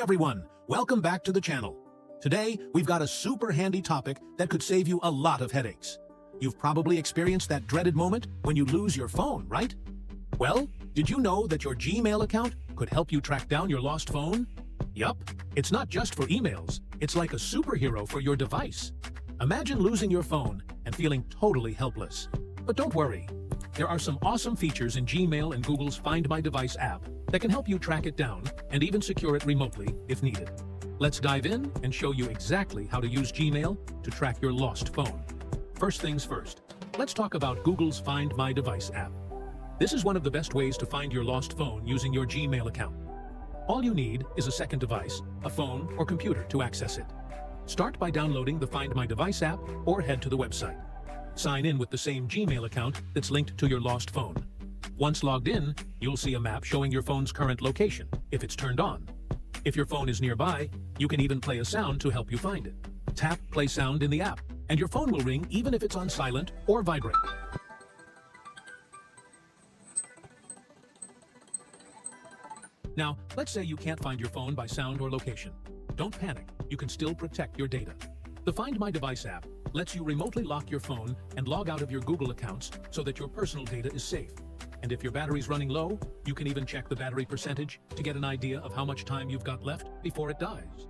everyone, welcome back to the channel. Today, we've got a super handy topic that could save you a lot of headaches. You've probably experienced that dreaded moment when you lose your phone, right? Well, did you know that your Gmail account could help you track down your lost phone? Yup, it's not just for emails, it's like a superhero for your device. Imagine losing your phone and feeling totally helpless. But don't worry, there are some awesome features in Gmail and Google's Find My Device app that can help you track it down and even secure it remotely if needed. Let's dive in and show you exactly how to use Gmail to track your lost phone. First things first, let's talk about Google's Find My Device app. This is one of the best ways to find your lost phone using your Gmail account. All you need is a second device, a phone or computer to access it. Start by downloading the Find My Device app or head to the website. Sign in with the same Gmail account that's linked to your lost phone. Once logged in, you'll see a map showing your phone's current location, if it's turned on. If your phone is nearby, you can even play a sound to help you find it. Tap Play Sound in the app, and your phone will ring even if it's on silent or vibrate. Now, let's say you can't find your phone by sound or location. Don't panic, you can still protect your data. The Find My Device app lets you remotely lock your phone and log out of your Google accounts so that your personal data is safe. And if your battery's running low, you can even check the battery percentage to get an idea of how much time you've got left before it dies.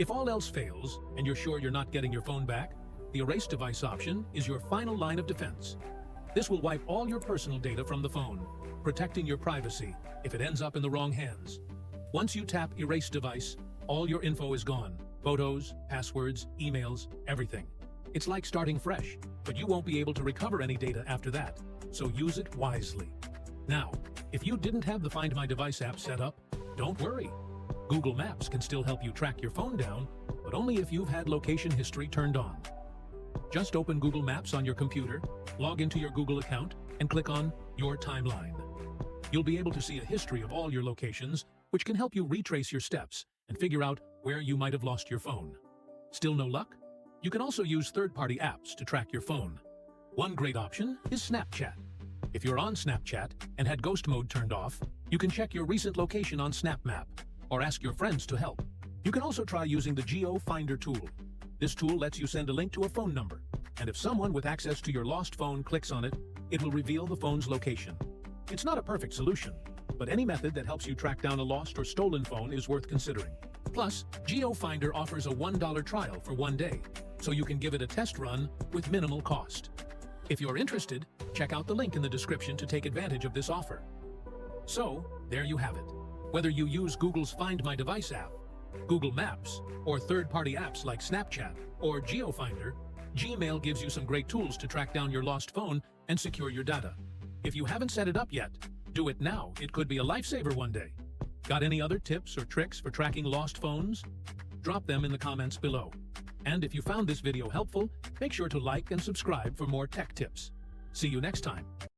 If all else fails and you're sure you're not getting your phone back, the Erase Device option is your final line of defense. This will wipe all your personal data from the phone, protecting your privacy if it ends up in the wrong hands. Once you tap Erase Device, all your info is gone. Photos, passwords, emails, everything. It's like starting fresh, but you won't be able to recover any data after that, so use it wisely. Now, if you didn't have the Find My Device app set up, don't worry. Google Maps can still help you track your phone down, but only if you've had location history turned on. Just open Google Maps on your computer, log into your Google account, and click on Your Timeline. You'll be able to see a history of all your locations, which can help you retrace your steps and figure out where you might have lost your phone. Still no luck? You can also use third-party apps to track your phone. One great option is Snapchat. If you're on Snapchat and had ghost mode turned off, you can check your recent location on Snap Map or ask your friends to help. You can also try using the Geo Finder tool. This tool lets you send a link to a phone number, and if someone with access to your lost phone clicks on it, it will reveal the phone's location. It's not a perfect solution, but any method that helps you track down a lost or stolen phone is worth considering. Plus, Geo Finder offers a $1 trial for 1 day, so you can give it a test run with minimal cost. If you're interested, check out the link in the description to take advantage of this offer. So, there you have it. Whether you use Google's Find My Device app, Google Maps, or third-party apps like Snapchat or GeoFinder, Gmail gives you some great tools to track down your lost phone and secure your data. If you haven't set it up yet, do it now. It could be a lifesaver one day. Got any other tips or tricks for tracking lost phones? Drop them in the comments below. And if you found this video helpful, make sure to like and subscribe for more tech tips. See you next time.